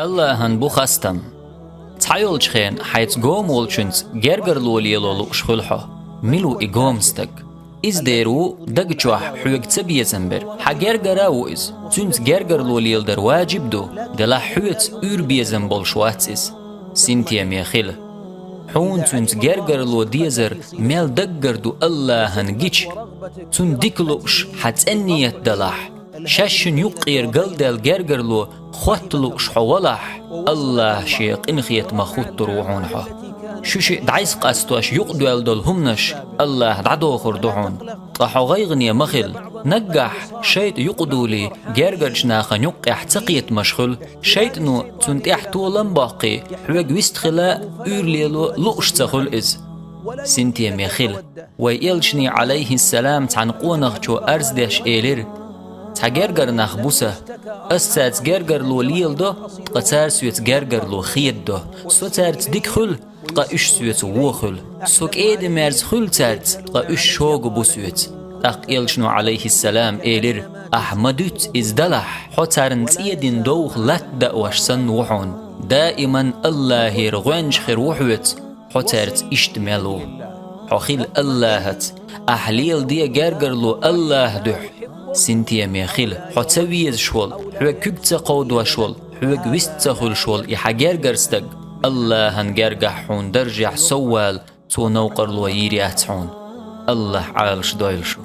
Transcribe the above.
الله هن بو خستم تعيول شخين حيث قوم والشنس جرجر لولي لولو شخلحه ملو إقومستك إز ديرو دقشوح حوق تبيه زنبر حجرجر أوز تنس جرجر لولي در واجب دو دلا حوت بيه زنبول شواتس سنتيا ميخيل حون تنس جرجر لو ديزر ميل دقر دو الله هنجيش تن ديكلوش حتأنيت دلاح شاشن يقير قلدل جرجر لو خوتلوش حولح الله شيق إنخيت مخوت روحونها شوشي دعيس قاستواش يقدو يلدل همنش الله دعدو خردوحون طاحو غيغني مخل نجح شيت يقدو لي جرجرش ناخن يقح تقيت مشخل شيت نو تنتيح طولن باقي حوق ويستخلا أورليلو لؤش تخل إز سنتي ميخل ويلشني عليه السلام تعنقونغ جو أرزدش إيلير تجرجر نخبوسه أستاذ جرجر لو ليل ده قتار سويت جرجر لو خيد ده سوتر تديك خل قاش سويت وخل سوك إيد مرز خل ترت قاش شوق بوسويت أقيلشنو عليه السلام إيلر أحمدوت إزدلح حترن تيدين دوخ لت وشسن وحون دائما الله يرغنش خير وحوت حترت اشتملو حخيل اللهت أحليل دي جرجر لو الله دح سنتيا ميخيل حتسويز شول حوك كبت قود وشول حوك وست خل شول يحجر جرستق الله هنجرجح حون درجح سوال تو نوقر لو يري أتحون الله عالش دايلشو